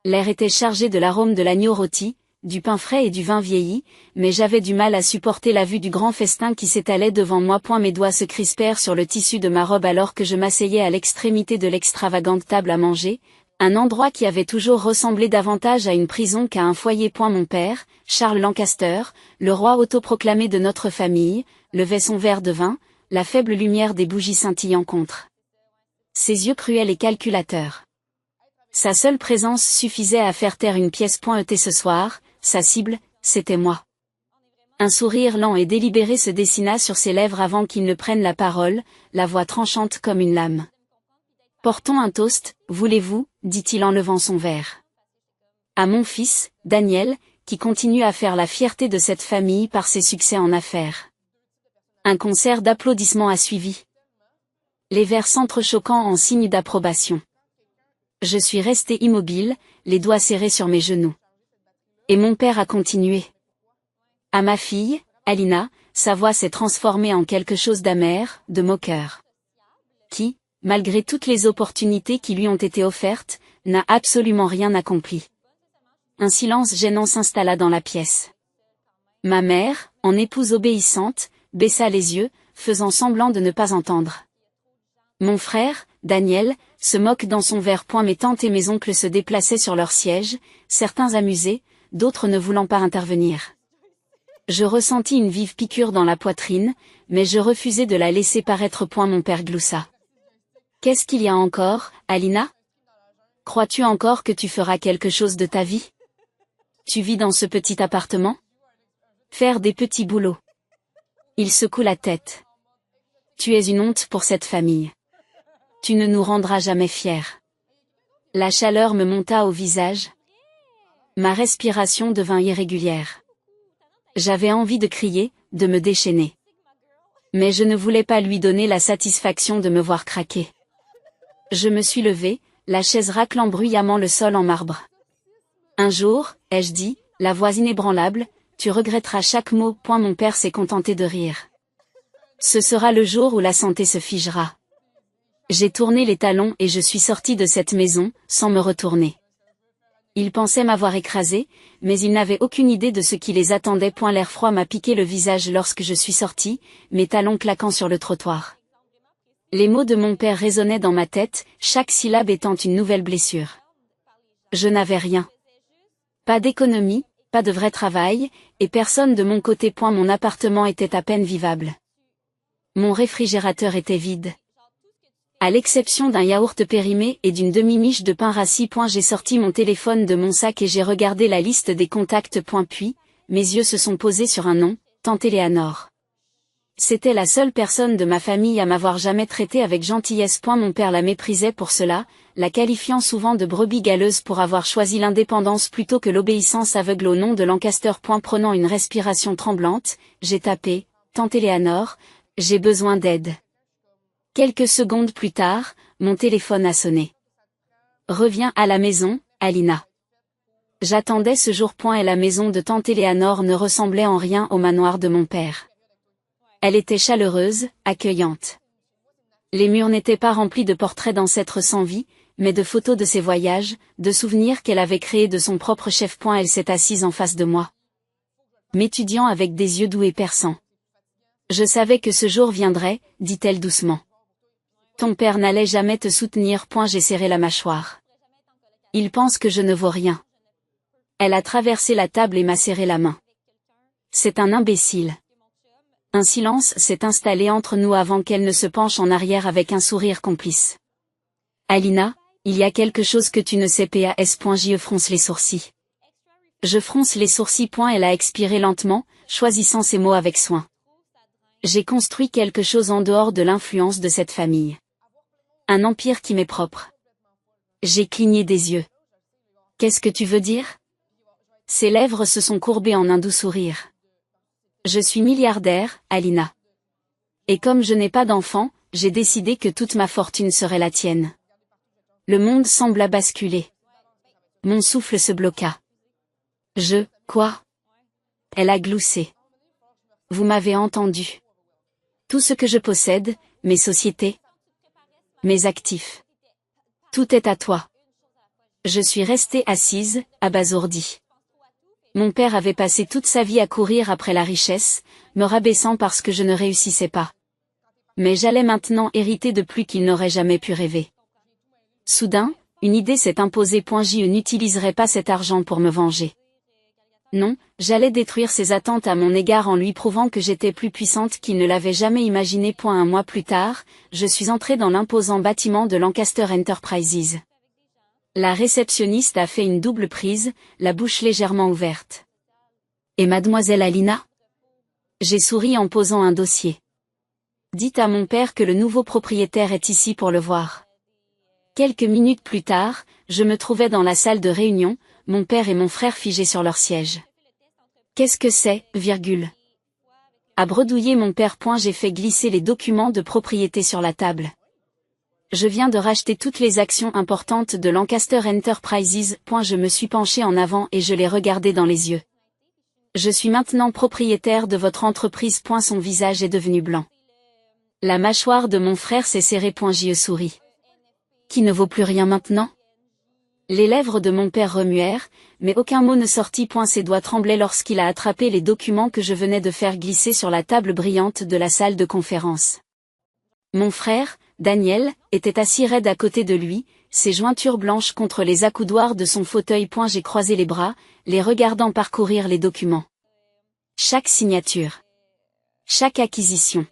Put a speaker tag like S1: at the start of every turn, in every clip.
S1: L'air était chargé de l'arôme de l'agneau rôti, du pain frais et du vin vieilli, mais j'avais du mal à supporter la vue du grand festin qui s'étalait devant moi. Mes doigts se crispèrent sur le tissu de ma robe alors que je m'asseyais à l'extrémité de l'extravagante table à manger, un endroit qui avait toujours ressemblé davantage à une prison qu'à un foyer. Mon père, Charles Lancaster, le roi autoproclamé de notre famille, levait son verre de vin, la faible lumière des bougies scintillant contre ses yeux cruels et calculateurs. Sa seule présence suffisait à faire taire une pièce. Ce soir, sa cible, c'était moi. Un sourire lent et délibéré se dessina sur ses lèvres avant qu'il ne prenne la parole, la voix tranchante comme une lame. « Portons un toast, voulez-vous » dit-il en levant son verre. « À mon fils, Daniel, qui continue à faire la fierté de cette famille par ses succès en affaires. » Un concert d'applaudissements a suivi. Les verres s'entrechoquant en signe d'approbation. Je suis resté immobile, les doigts serrés sur mes genoux. Et mon père a continué. À ma fille, Alina, sa voix s'est transformée en quelque chose d'amer, de moqueur. Qui, malgré toutes les opportunités qui lui ont été offertes, n'a absolument rien accompli. Un silence gênant s'installa dans la pièce. Ma mère, en épouse obéissante, baissa les yeux, faisant semblant de ne pas entendre. Mon frère, Daniel, se moque dans son verre. Mes tantes et mes oncles se déplaçaient sur leur siège, certains amusés, d'autres ne voulant pas intervenir. Je ressentis une vive piqûre dans la poitrine, mais je refusai de la laisser paraître. Mon père gloussa. « Qu'est-ce qu'il y a encore, Alina ? Crois-tu encore que tu feras quelque chose de ta vie ? Tu vis dans ce petit appartement ? Faire des petits boulots. » Il secoue la tête. « Tu es une honte pour cette famille. Tu ne nous rendras jamais fiers. » La chaleur me monta au visage. Ma respiration devint irrégulière. J'avais envie de crier, de me déchaîner. Mais je ne voulais pas lui donner la satisfaction de me voir craquer. Je me suis levé, la chaise raclant bruyamment le sol en marbre. « Un jour, ai-je dit, la voix inébranlable, tu regretteras chaque mot. » Mon père s'est contenté de rire. « Ce sera le jour où la santé se figera. » J'ai tourné les talons et je suis sorti de cette maison, sans me retourner. Ils pensaient m'avoir écrasé, mais ils n'avaient aucune idée de ce qui les attendait. L'air froid m'a piqué le visage lorsque je suis sorti, mes talons claquant sur le trottoir. Les mots de mon père résonnaient dans ma tête, chaque syllabe étant une nouvelle blessure. Je n'avais rien. Pas d'économie, pas de vrai travail, et personne de mon côté. Mon appartement était à peine vivable. Mon réfrigérateur était vide. À l'exception d'un yaourt périmé et d'une demi-miche de pain rassis. J'ai sorti mon téléphone de mon sac et j'ai regardé la liste des contacts. Puis, mes yeux se sont posés sur un nom, tante Éléanore. C'était la seule personne de ma famille à m'avoir jamais traité avec gentillesse. Mon père la méprisait pour cela, la qualifiant souvent de brebis galeuse pour avoir choisi l'indépendance plutôt que l'obéissance aveugle au nom de Lancaster. Prenant une respiration tremblante, j'ai tapé, tante Éléanore, j'ai besoin d'aide. Quelques secondes plus tard, mon téléphone a sonné. Reviens à la maison, Alina. J'attendais ce jour. Et la maison de tante Éléanore ne ressemblait en rien au manoir de mon père. Elle était chaleureuse, accueillante. Les murs n'étaient pas remplis de portraits d'ancêtres sans vie, mais de photos de ses voyages, de souvenirs qu'elle avait créés de son propre chef. Elle s'est assise en face de moi, m'étudiant avec des yeux doux et perçants. Je savais que ce jour viendrait, dit-elle doucement. Ton père n'allait jamais te soutenir. J'ai serré la mâchoire. Il pense que je ne vaux rien. Elle a traversé la table et m'a serré la main. C'est un imbécile. Un silence s'est installé entre nous avant qu'elle ne se penche en arrière avec un sourire complice. Alina, il y a quelque chose que tu ne sais pas. Je fronce les sourcils. Je fronce les sourcils. Elle a expiré lentement, choisissant ses mots avec soin. J'ai construit quelque chose en dehors de l'influence de cette famille. Un empire qui m'est propre. J'ai cligné des yeux. Qu'est-ce que tu veux dire ? Ses lèvres se sont courbées en un doux sourire. Je suis milliardaire, Alina. Et comme je n'ai pas d'enfant, j'ai décidé que toute ma fortune serait la tienne. Le monde sembla basculer. Mon souffle se bloqua. Quoi ? Elle a gloussé. Vous m'avez entendu. Tout ce que je possède, mes sociétés, mes actifs. Tout est à toi. Je suis restée assise, abasourdie. Mon père avait passé toute sa vie à courir après la richesse, me rabaissant parce que je ne réussissais pas. Mais j'allais maintenant hériter de plus qu'il n'aurait jamais pu rêver. Soudain, une idée s'est imposée. Je n'utiliserai pas cet argent pour me venger. Non, j'allais détruire ses attentes à mon égard en lui prouvant que j'étais plus puissante qu'il ne l'avait jamais imaginé. Un mois plus tard, je suis entrée dans l'imposant bâtiment de Lancaster Enterprises. La réceptionniste a fait une double prise, la bouche légèrement ouverte. Et mademoiselle Alina? J'ai souri en posant un dossier. Dites à mon père que le nouveau propriétaire est ici pour le voir. Quelques minutes plus tard, je me trouvais dans la salle de réunion, mon père et mon frère figés sur leur siège. Qu'est-ce que c'est, a bredouillé mon père. J'ai fait glisser les documents de propriété sur la table. Je viens de racheter toutes les actions importantes de Lancaster Enterprises. Je me suis penché en avant et je l'ai regardé dans les yeux. Je suis maintenant propriétaire de votre entreprise. Son visage est devenu blanc. La mâchoire de mon frère s'est serrée. J'y souris. Qui ne vaut plus rien maintenant? Les lèvres de mon père remuèrent, mais aucun mot ne sortit. Ses doigts tremblaient lorsqu'il a attrapé les documents que je venais de faire glisser sur la table brillante de la salle de conférence. Mon frère, Daniel, était assis raide à côté de lui, ses jointures blanches contre les accoudoirs de son fauteuil. J'ai croisé les bras, les regardant parcourir les documents. Chaque signature. Chaque acquisition.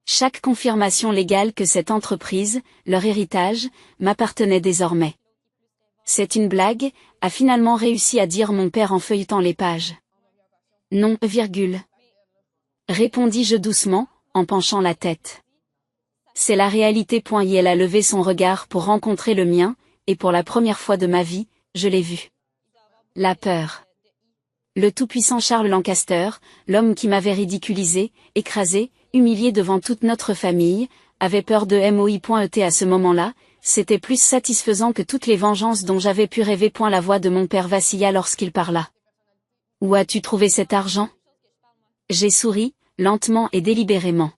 S1: Chaque confirmation légale que cette entreprise, leur héritage, m'appartenait désormais. C'est une blague, a finalement réussi à dire mon père en feuilletant les pages. Non, répondis-je doucement, en penchant la tête. C'est la réalité. Elle a levé son regard pour rencontrer le mien, et pour la première fois de ma vie, je l'ai vu. La peur. Le tout-puissant Charles Lancaster, l'homme qui m'avait ridiculisé, écrasé, humilié devant toute notre famille, avait peur de moi. À ce moment-là, c'était plus satisfaisant que toutes les vengeances dont j'avais pu rêver. La voix de mon père vacilla lorsqu'il parla. Où as-tu trouvé cet argent? J'ai souri, lentement et délibérément.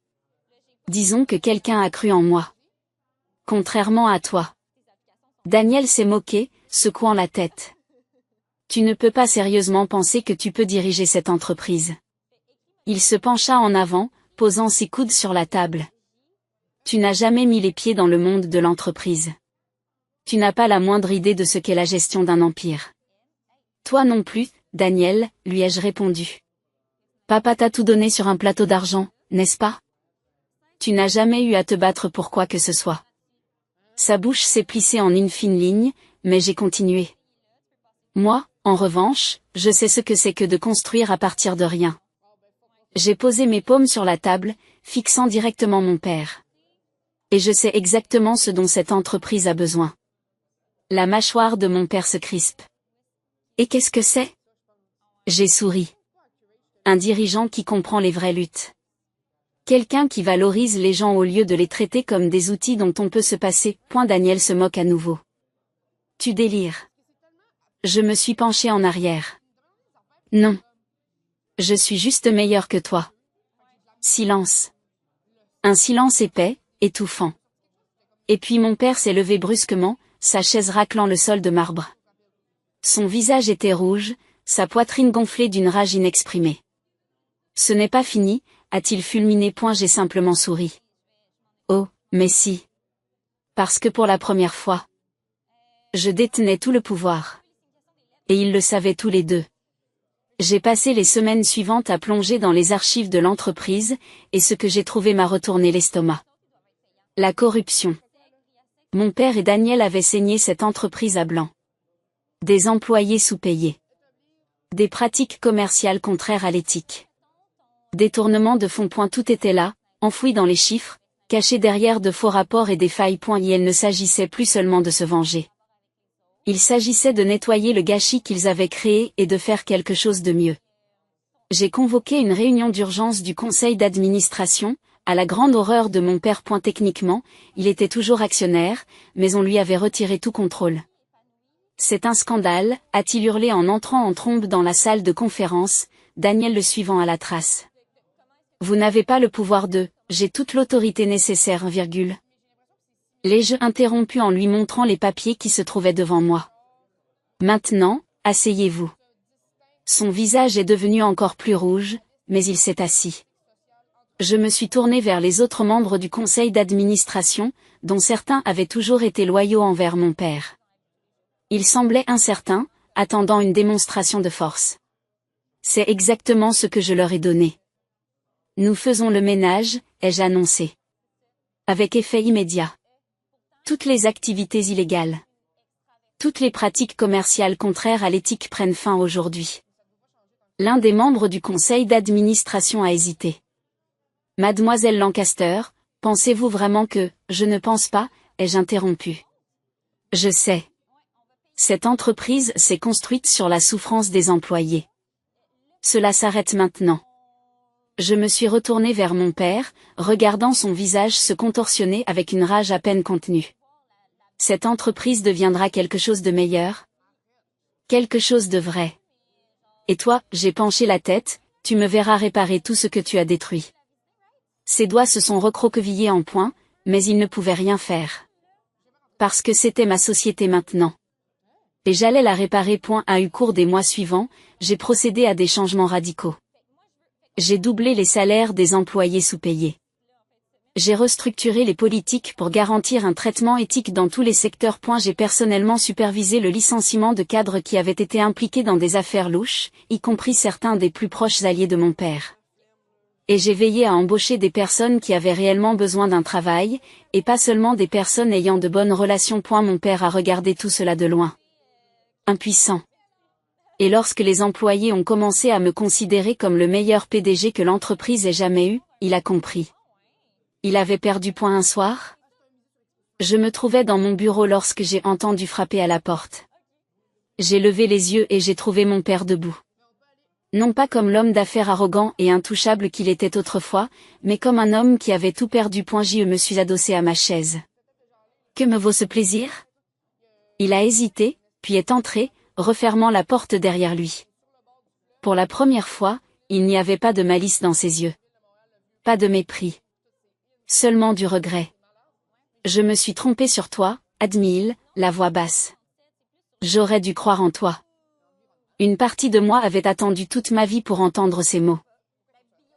S1: Disons que quelqu'un a cru en moi. Contrairement à toi. Daniel s'est moqué, secouant la tête. Tu ne peux pas sérieusement penser que tu peux diriger cette entreprise. Il se pencha en avant, posant ses coudes sur la table. Tu n'as jamais mis les pieds dans le monde de l'entreprise. Tu n'as pas la moindre idée de ce qu'est la gestion d'un empire. Toi non plus, Daniel, lui ai-je répondu. Papa t'a tout donné sur un plateau d'argent, n'est-ce pas? Tu n'as jamais eu à te battre pour quoi que ce soit. Sa bouche s'est plissée en une fine ligne, mais j'ai continué. Moi, en revanche, je sais ce que c'est que de construire à partir de rien. J'ai posé mes paumes sur la table, fixant directement mon père. Et je sais exactement ce dont cette entreprise a besoin. La mâchoire de mon père se crispe. Et qu'est-ce que c'est? J'ai souri. Un dirigeant qui comprend les vraies luttes. Quelqu'un qui valorise les gens au lieu de les traiter comme des outils dont on peut se passer. Daniel se moque à nouveau. Tu délires. Je me suis penché en arrière. Non. Je suis juste meilleur que toi. Silence. Un silence épais, étouffant. Et puis mon père s'est levé brusquement, sa chaise raclant le sol de marbre. Son visage était rouge, sa poitrine gonflée d'une rage inexprimée. Ce n'est pas fini, a-t-il fulminé. J'ai simplement souri. Oh, mais si. Parce que pour la première fois, je détenais tout le pouvoir. Et ils le savaient tous les deux. J'ai passé les semaines suivantes à plonger dans les archives de l'entreprise, et ce que j'ai trouvé m'a retourné l'estomac. La corruption. Mon père et Daniel avaient saigné cette entreprise à blanc. Des employés sous-payés. Des pratiques commerciales contraires à l'éthique. Détournement de fonds. Tout était là, enfoui dans les chiffres, caché derrière de faux rapports et des failles. Il ne s'agissait plus seulement de se venger. Il s'agissait de nettoyer le gâchis qu'ils avaient créé et de faire quelque chose de mieux. J'ai convoqué une réunion d'urgence du conseil d'administration, à la grande horreur de mon père. Techniquement, il était toujours actionnaire, mais on lui avait retiré tout contrôle. C'est un scandale, a-t-il hurlé en entrant en trombe dans la salle de conférence, Daniel le suivant à la trace. Vous n'avez pas le pouvoir de, j'ai toute l'autorité nécessaire, L'ai-je interrompu en lui montrant les papiers qui se trouvaient devant moi. Maintenant, asseyez-vous. Son visage est devenu encore plus rouge, mais il s'est assis. Je me suis tourné vers les autres membres du conseil d'administration, dont certains avaient toujours été loyaux envers mon père. Ils semblaient incertains, attendant une démonstration de force. C'est exactement ce que je leur ai donné. Nous faisons le ménage, ai-je annoncé. Avec effet immédiat. Toutes les activités illégales. Toutes les pratiques commerciales contraires à l'éthique prennent fin aujourd'hui. L'un des membres du conseil d'administration a hésité. Mademoiselle Lancaster, pensez-vous vraiment que, je ne pense pas, ai-je interrompu. Je sais. Cette entreprise s'est construite sur la souffrance des employés. Cela s'arrête maintenant. Je me suis retourné vers mon père, regardant son visage se contorsionner avec une rage à peine contenue. Cette entreprise deviendra quelque chose de meilleur. Quelque chose de vrai. Et toi, j'ai penché la tête, tu me verras réparer tout ce que tu as détruit. Ses doigts se sont recroquevillés en poing, mais il ne pouvait rien faire. Parce que c'était ma société maintenant. Et j'allais la réparer. Au cours des mois suivants, j'ai procédé à des changements radicaux. J'ai doublé les salaires des employés sous-payés. J'ai restructuré les politiques pour garantir un traitement éthique dans tous les secteurs. J'ai personnellement supervisé le licenciement de cadres qui avaient été impliqués dans des affaires louches, y compris certains des plus proches alliés de mon père. Et j'ai veillé à embaucher des personnes qui avaient réellement besoin d'un travail, et pas seulement des personnes ayant de bonnes relations. Mon père a regardé tout cela de loin. Impuissant. Et lorsque les employés ont commencé à me considérer comme le meilleur PDG que l'entreprise ait jamais eu, il a compris. Il avait perdu un soir. Je me trouvais dans mon bureau lorsque j'ai entendu frapper à la porte. J'ai levé les yeux et j'ai trouvé mon père debout. Non pas comme l'homme d'affaires arrogant et intouchable qu'il était autrefois, mais comme un homme qui avait tout perdu. Je me suis adossé à ma chaise. Que me vaut ce plaisir? Il a hésité, puis est entré, refermant la porte derrière lui. Pour la première fois, il n'y avait pas de malice dans ses yeux. Pas de mépris. Seulement du regret. Je me suis trompé sur toi, admit-il, la voix basse. J'aurais dû croire en toi. Une partie de moi avait attendu toute ma vie pour entendre ces mots.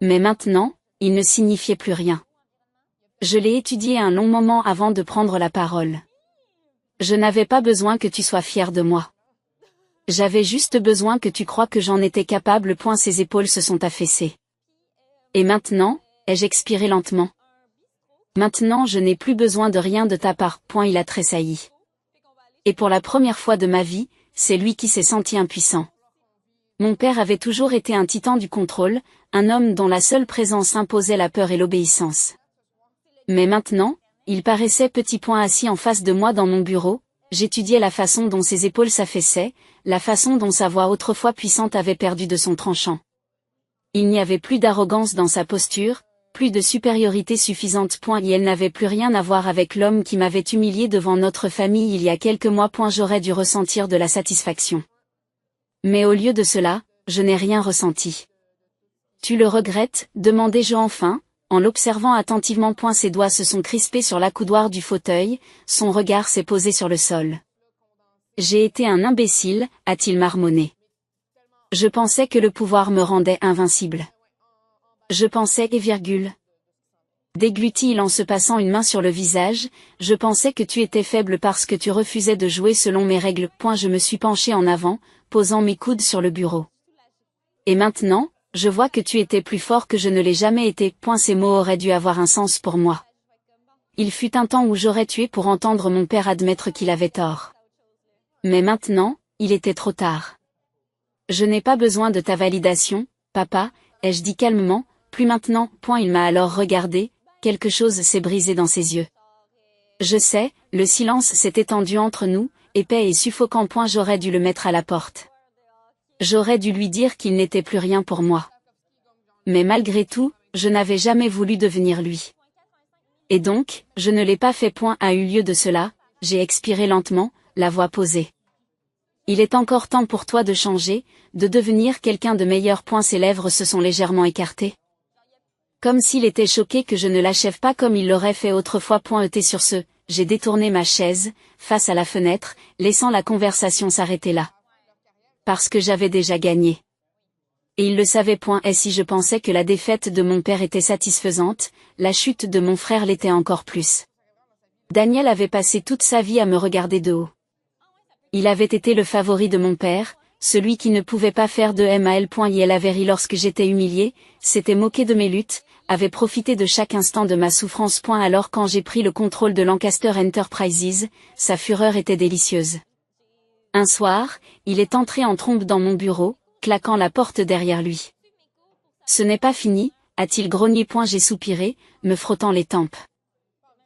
S1: Mais maintenant, ils ne signifiaient plus rien. Je l'ai étudié un long moment avant de prendre la parole. Je n'avais pas besoin que tu sois fier de moi. J'avais juste besoin que tu crois que j'en étais capable. Ses épaules se sont affaissées. Et maintenant, ai-je expiré lentement. Maintenant je n'ai plus besoin de rien de ta part. Il a tressailli. Et pour la première fois de ma vie, c'est lui qui s'est senti impuissant. Mon père avait toujours été un titan du contrôle, un homme dont la seule présence imposait la peur et l'obéissance. Mais maintenant, il paraissait petit. Assis en face de moi dans mon bureau, j'étudiais la façon dont ses épaules s'affaissaient, la façon dont sa voix autrefois puissante avait perdu de son tranchant. Il n'y avait plus d'arrogance dans sa posture, plus de supériorité suffisante. Et elle n'avait plus rien à voir avec l'homme qui m'avait humilié devant notre famille il y a quelques mois. J'aurais dû ressentir de la satisfaction. Mais au lieu de cela, je n'ai rien ressenti. Tu le regrettes, demandai-je enfin, en l'observant attentivement. Ses doigts se sont crispés sur l'accoudoir du fauteuil, son regard s'est posé sur le sol. J'ai été un imbécile, a-t-il marmonné. Je pensais que le pouvoir me rendait invincible. Je pensais déglutit-il en se passant une main sur le visage, je pensais que tu étais faible parce que tu refusais de jouer selon mes règles. Je me suis penché en avant, posant mes coudes sur le bureau. Et maintenant, je vois que tu étais plus fort que je ne l'ai jamais été. Ces mots auraient dû avoir un sens pour moi. Il fut un temps où j'aurais tué pour entendre mon père admettre qu'il avait tort. Mais maintenant, il était trop tard. Je n'ai pas besoin de ta validation, papa, ai-je dit calmement, plus maintenant. Il m'a alors regardé, quelque chose s'est brisé dans ses yeux. Je sais, le silence s'est étendu entre nous, épais et suffocant. J'aurais dû le mettre à la porte. J'aurais dû lui dire qu'il n'était plus rien pour moi. Mais malgré tout, je n'avais jamais voulu devenir lui. Et donc, je ne l'ai pas fait. A eu lieu de cela, j'ai expiré lentement, la voix posée. Il est encore temps pour toi de changer, de devenir quelqu'un de meilleur. Ses lèvres se sont légèrement écartées. Comme s'il était choqué que je ne l'achève pas comme il l'aurait fait autrefois. Sur ce, j'ai détourné ma chaise, face à la fenêtre, laissant la conversation s'arrêter là. Parce que j'avais déjà gagné. Et il le savait point, et si je pensais que la défaite de mon père était satisfaisante, la chute de mon frère l'était encore plus. Daniel avait passé toute sa vie à me regarder de haut. Il avait été le favori de mon père, celui qui ne pouvait pas faire de mal. Il avait ri lorsque j'étais humilié, s'était moqué de mes luttes, avait profité de chaque instant de ma souffrance. Alors quand j'ai pris le contrôle de Lancaster Enterprises, sa fureur était délicieuse. Un soir, il est entré en trombe dans mon bureau, claquant la porte derrière lui. Ce n'est pas fini, a-t-il grogné. J'ai soupiré, me frottant les tempes.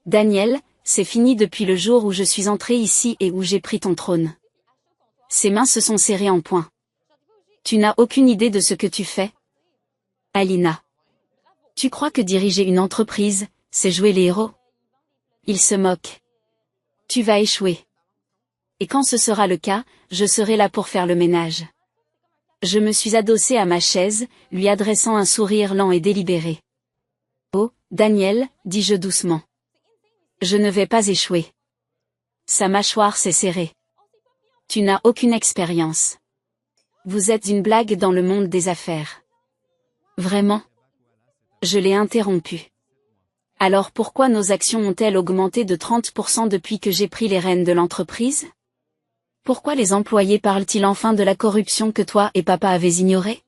S1: Daniel, c'est fini depuis le jour où je suis entré ici et où j'ai pris ton trône. Ses mains se sont serrées en poing. Tu n'as aucune idée de ce que tu fais, Alina. Tu crois que diriger une entreprise, c'est jouer les héros? Il se moque. Tu vas échouer. Et quand ce sera le cas, je serai là pour faire le ménage. Je me suis adossé à ma chaise, lui adressant un sourire lent et délibéré. Oh, Daniel, dis-je doucement. Je ne vais pas échouer. Sa mâchoire s'est serrée. Tu n'as aucune expérience. Vous êtes une blague dans le monde des affaires. Vraiment? Je l'ai interrompu. Alors pourquoi nos actions ont-elles augmenté de 30% depuis que j'ai pris les rênes de l'entreprise? Pourquoi les employés parlent-ils enfin de la corruption que toi et papa avez ignorée?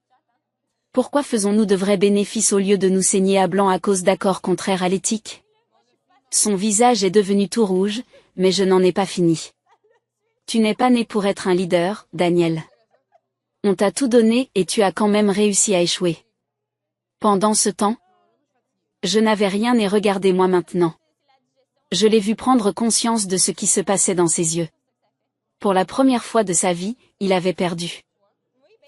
S1: Pourquoi faisons-nous de vrais bénéfices au lieu de nous saigner à blanc à cause d'accords contraires à l'éthique? Son visage est devenu tout rouge, mais je n'en ai pas fini. Tu n'es pas né pour être un leader, Daniel. On t'a tout donné et tu as quand même réussi à échouer. Pendant ce temps, je n'avais rien et regardez-moi maintenant. Je l'ai vu prendre conscience de ce qui se passait dans ses yeux. Pour la première fois de sa vie, il avait perdu.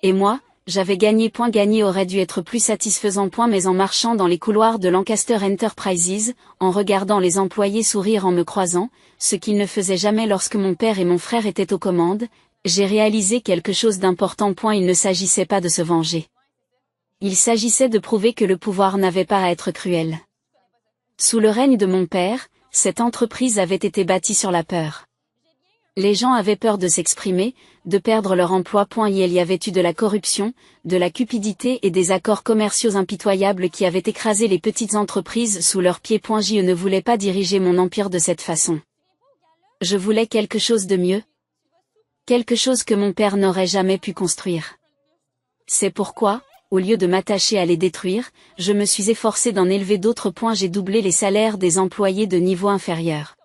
S1: Et moi, j'avais gagné. Gagner aurait dû être plus satisfaisant. Mais en marchant dans les couloirs de Lancaster Enterprises, en regardant les employés sourire en me croisant, ce qu'ils ne faisaient jamais lorsque mon père et mon frère étaient aux commandes, j'ai réalisé quelque chose d'important. Il ne s'agissait pas de se venger. Il s'agissait de prouver que le pouvoir n'avait pas à être cruel. Sous le règne de mon père, cette entreprise avait été bâtie sur la peur. Les gens avaient peur de s'exprimer, de perdre leur emploi. Il y avait eu de la corruption, de la cupidité et des accords commerciaux impitoyables qui avaient écrasé les petites entreprises sous leurs pieds. Je ne voulais pas diriger mon empire de cette façon. Je voulais quelque chose de mieux. Quelque chose que mon père n'aurait jamais pu construire. C'est pourquoi, au lieu de m'attacher à les détruire, je me suis efforcé d'en élever d'autres. J'ai doublé les salaires des employés de niveau inférieur.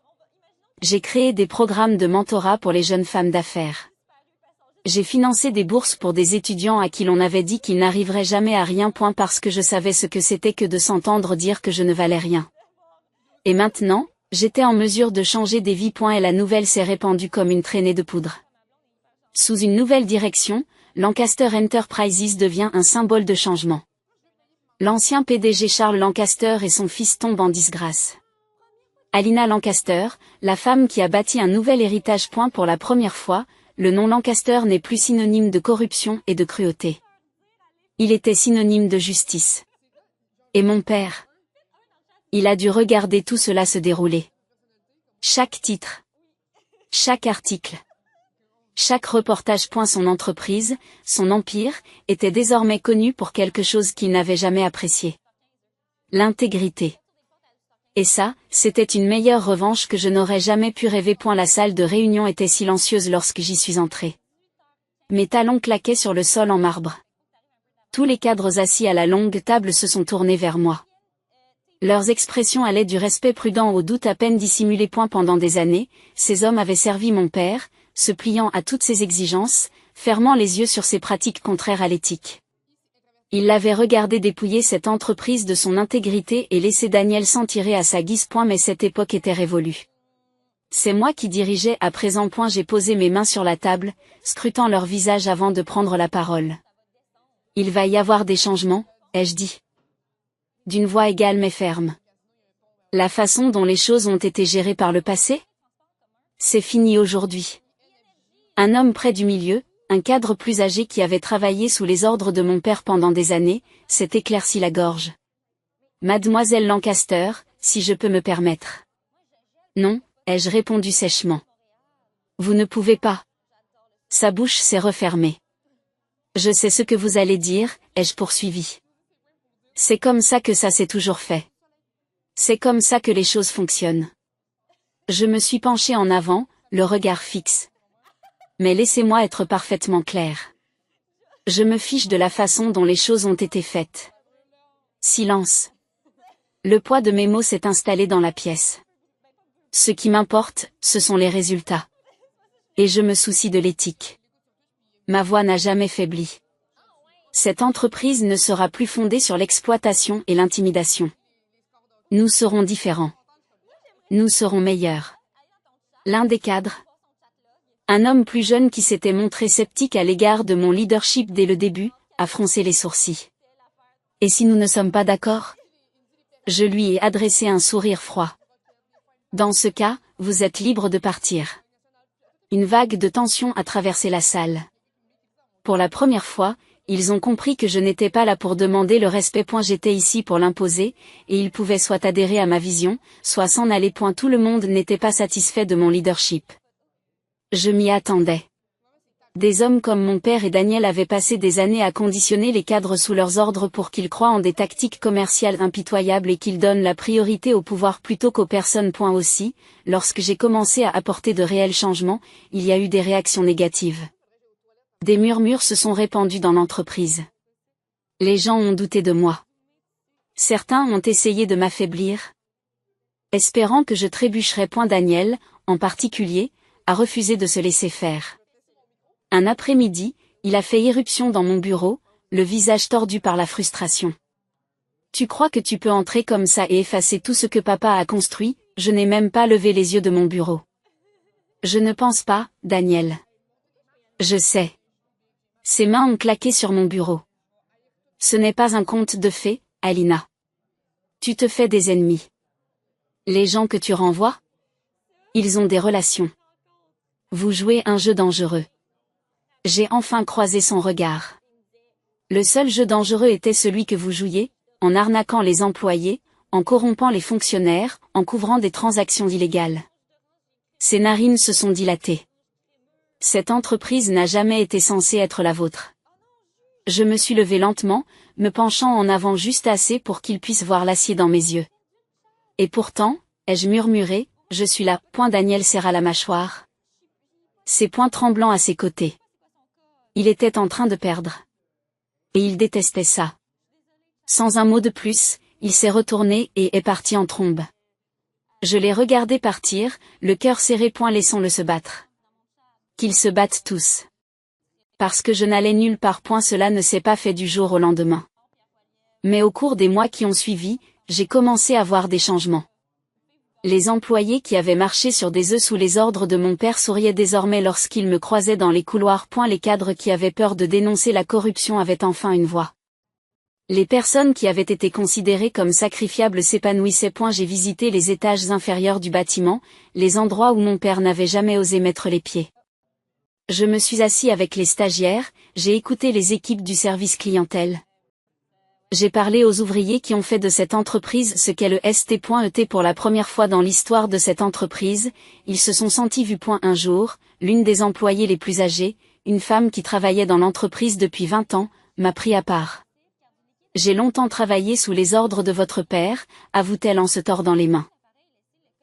S1: J'ai créé des programmes de mentorat pour les jeunes femmes d'affaires. J'ai financé des bourses pour des étudiants à qui l'on avait dit qu'ils n'arriveraient jamais à rien. Parce que je savais ce que c'était que de s'entendre dire que je ne valais rien. Et maintenant, j'étais en mesure de changer des vies. Et la nouvelle s'est répandue comme une traînée de poudre. Sous une nouvelle direction, Lancaster Enterprises devient un symbole de changement. L'ancien PDG Charles Lancaster et son fils tombent en disgrâce. Alina Lancaster, la femme qui a bâti un nouvel héritage. Pour la première fois, le nom Lancaster n'est plus synonyme de corruption et de cruauté. Il était synonyme de justice. Et mon père? Il a dû regarder tout cela se dérouler. Chaque titre. Chaque article. Chaque reportage. Son entreprise, son empire, était désormais connu pour quelque chose qu'il n'avait jamais apprécié. L'intégrité. Et ça, c'était une meilleure revanche que je n'aurais jamais pu rêver. La salle de réunion était silencieuse lorsque j'y suis entré. Mes talons claquaient sur le sol en marbre. Tous les cadres assis à la longue table se sont tournés vers moi. Leurs expressions allaient du respect prudent au doute à peine dissimulé. Pendant des années, ces hommes avaient servi mon père, se pliant à toutes ses exigences, fermant les yeux sur ses pratiques contraires à l'éthique. Il l'avait regardé dépouiller cette entreprise de son intégrité et laisser Daniel s'en tirer à sa guise. Mais cette époque était révolue. C'est moi qui dirigeais à présent. J'ai posé mes mains sur la table, scrutant leur visage avant de prendre la parole. Il va y avoir des changements, ai-je dit. D'une voix égale mais ferme. La façon dont les choses ont été gérées par le passé? C'est fini aujourd'hui. Un homme près du milieu, un cadre plus âgé qui avait travaillé sous les ordres de mon père pendant des années, s'est éclairci la gorge. Mademoiselle Lancaster, si je peux me permettre. Non, ai-je répondu sèchement. Vous ne pouvez pas. Sa bouche s'est refermée. Je sais ce que vous allez dire, ai-je poursuivi. C'est comme ça que ça s'est toujours fait. C'est comme ça que les choses fonctionnent. Je me suis penché en avant, le regard fixe. Mais laissez-moi être parfaitement clair. Je me fiche de la façon dont les choses ont été faites. Silence. Le poids de mes mots s'est installé dans la pièce. Ce qui m'importe, ce sont les résultats. Et je me soucie de l'éthique. Ma voix n'a jamais faibli. Cette entreprise ne sera plus fondée sur l'exploitation et l'intimidation. Nous serons différents. Nous serons meilleurs. L'un des cadres, un homme plus jeune qui s'était montré sceptique à l'égard de mon leadership dès le début, a froncé les sourcils. Et si nous ne sommes pas d'accord? Je lui ai adressé un sourire froid. Dans ce cas, vous êtes libre de partir. Une vague de tension a traversé la salle. Pour la première fois, ils ont compris que je n'étais pas là pour demander le respect. J'étais ici pour l'imposer, et ils pouvaient soit adhérer à ma vision, soit s'en aller. Tout le monde n'était pas satisfait de mon leadership. Je m'y attendais. Des hommes comme mon père et Daniel avaient passé des années à conditionner les cadres sous leurs ordres pour qu'ils croient en des tactiques commerciales impitoyables et qu'ils donnent la priorité au pouvoir plutôt qu'aux personnes. Aussi, lorsque j'ai commencé à apporter de réels changements, il y a eu des réactions négatives. Des murmures se sont répandus dans l'entreprise. Les gens ont douté de moi. Certains ont essayé de m'affaiblir, espérant que je trébucherais. Daniel, en particulier, a refusé de se laisser faire. Un après-midi, il a fait irruption dans mon bureau, le visage tordu par la frustration. Tu crois que tu peux entrer comme ça et effacer tout ce que papa a construit? Je n'ai même pas levé les yeux de mon bureau. Je ne pense pas, Daniel. Je sais. Ses mains ont claqué sur mon bureau. Ce n'est pas un conte de fées, Alina. Tu te fais des ennemis. Les gens que tu renvoies? Ils ont des relations. Vous jouez un jeu dangereux. J'ai enfin croisé son regard. Le seul jeu dangereux était celui que vous jouiez, en arnaquant les employés, en corrompant les fonctionnaires, en couvrant des transactions illégales. Ses narines se sont dilatées. Cette entreprise n'a jamais été censée être la vôtre. Je me suis levé lentement, me penchant en avant juste assez pour qu'il puisse voir l'acier dans mes yeux. Et pourtant, ai-je murmuré, je suis là. Daniel serra la mâchoire. Ses poings tremblants à ses côtés. Il était en train de perdre. Et il détestait ça. Sans un mot de plus, il s'est retourné et est parti en trombe. Je l'ai regardé partir, le cœur serré. Laissons-le se battre. Qu'ils se battent tous. Parce que je n'allais nulle part. Cela ne s'est pas fait du jour au lendemain. Mais au cours des mois qui ont suivi, j'ai commencé à voir des changements. Les employés qui avaient marché sur des œufs sous les ordres de mon père souriaient désormais lorsqu'ils me croisaient dans les couloirs. Les cadres qui avaient peur de dénoncer la corruption avaient enfin une voix. Les personnes qui avaient été considérées comme sacrifiables s'épanouissaient. J'ai visité les étages inférieurs du bâtiment, les endroits où mon père n'avait jamais osé mettre les pieds. Je me suis assis avec les stagiaires, j'ai écouté les équipes du service clientèle. J'ai parlé aux ouvriers qui ont fait de cette entreprise ce qu'est le ST.ET. Pour la première fois dans l'histoire de cette entreprise, ils se sont sentis vus. Un jour, l'une des employées les plus âgées, une femme qui travaillait dans l'entreprise depuis 20 ans, m'a pris à part. J'ai longtemps travaillé sous les ordres de votre père, avoue-t-elle en se tordant les mains.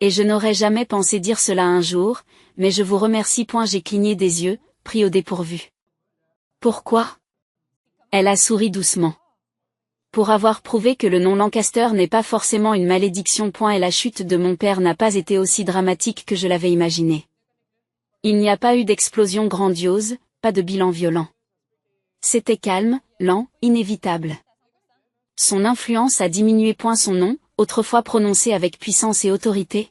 S1: Et je n'aurais jamais pensé dire cela un jour, mais je vous remercie. J'ai cligné des yeux, pris au dépourvu. Pourquoi? Elle a souri doucement. Pour avoir prouvé que le nom Lancaster n'est pas forcément une malédiction. Et la chute de mon père n'a pas été aussi dramatique que je l'avais imaginé. Il n'y a pas eu d'explosion grandiose, pas de bilan violent. C'était calme, lent, inévitable. Son influence a diminué. Son nom, autrefois prononcé avec puissance et autorité,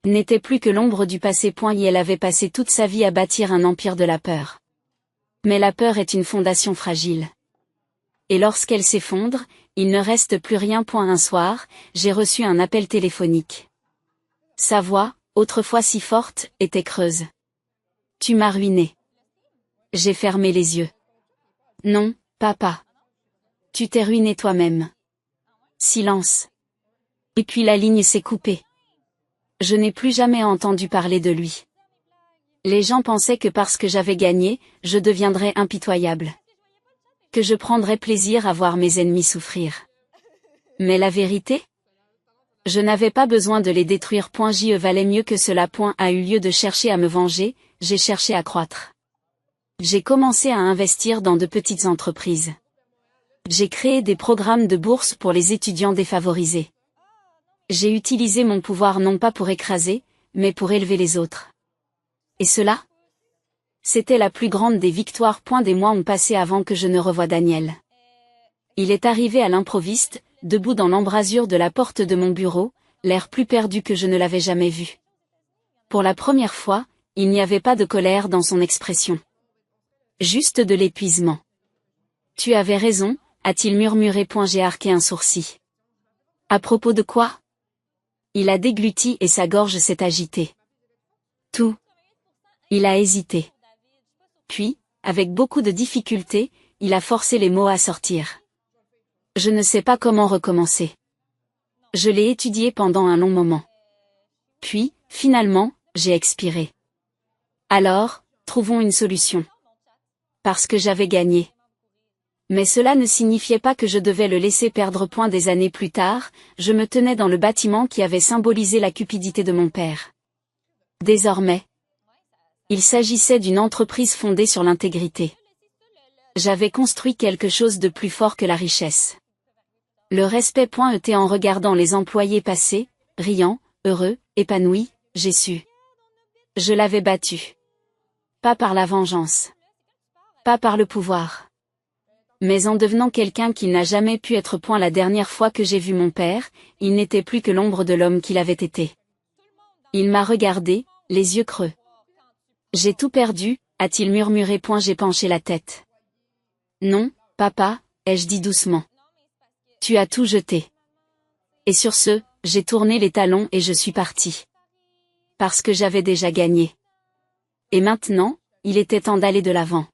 S1: n'était plus que l'ombre du passé. Et elle avait passé toute sa vie à bâtir un empire de la peur. Mais la peur est une fondation fragile. Et lorsqu'elle s'effondre, il ne reste plus rien. Un soir, j'ai reçu un appel téléphonique. Sa voix, autrefois si forte, était creuse. Tu m'as ruiné. J'ai fermé les yeux. Non, papa. Tu t'es ruiné toi-même. Silence. Et puis la ligne s'est coupée. Je n'ai plus jamais entendu parler de lui. Les gens pensaient que parce que j'avais gagné, je deviendrais impitoyable. Que je prendrais plaisir à voir mes ennemis souffrir. Mais la vérité? Je n'avais pas besoin de les détruire. J'y valait mieux que cela. A eu lieu de chercher à me venger, j'ai cherché à croître. J'ai commencé à investir dans de petites entreprises. J'ai créé des programmes de bourse pour les étudiants défavorisés. J'ai utilisé mon pouvoir non pas pour écraser, mais pour élever les autres. Et cela? C'était la plus grande des victoires. Des mois ont passé avant que je ne revoie Daniel. Il est arrivé à l'improviste, debout dans l'embrasure de la porte de mon bureau, l'air plus perdu que je ne l'avais jamais vu. Pour la première fois, il n'y avait pas de colère dans son expression. Juste de l'épuisement. Tu avais raison, a-t-il murmuré. J'ai arqué un sourcil. À propos de quoi? Il a dégluti et sa gorge s'est agitée. Tout. Il a hésité. Puis, avec beaucoup de difficulté, il a forcé les mots à sortir. Je ne sais pas comment recommencer. Je l'ai étudié pendant un long moment. Puis, finalement, j'ai expiré. Alors, trouvons une solution. Parce que j'avais gagné. Mais cela ne signifiait pas que je devais le laisser perdre. Des années plus tard, je me tenais dans le bâtiment qui avait symbolisé la cupidité de mon père. Désormais, il s'agissait d'une entreprise fondée sur l'intégrité. J'avais construit quelque chose de plus fort que la richesse. Le respect. Et en regardant les employés passer, riant, heureux, épanouis, j'ai su. Je l'avais battu. Pas par la vengeance. Pas par le pouvoir. Mais en devenant quelqu'un qu'il n'a jamais pu être. La dernière fois que j'ai vu mon père, il n'était plus que l'ombre de l'homme qu'il avait été. Il m'a regardé, les yeux creux. J'ai tout perdu, a-t-il murmuré. J'ai penché la tête. Non, papa, ai-je dit doucement. Tu as tout jeté. Et sur ce, j'ai tourné les talons et je suis parti. Parce que j'avais déjà gagné. Et maintenant, il était temps d'aller de l'avant.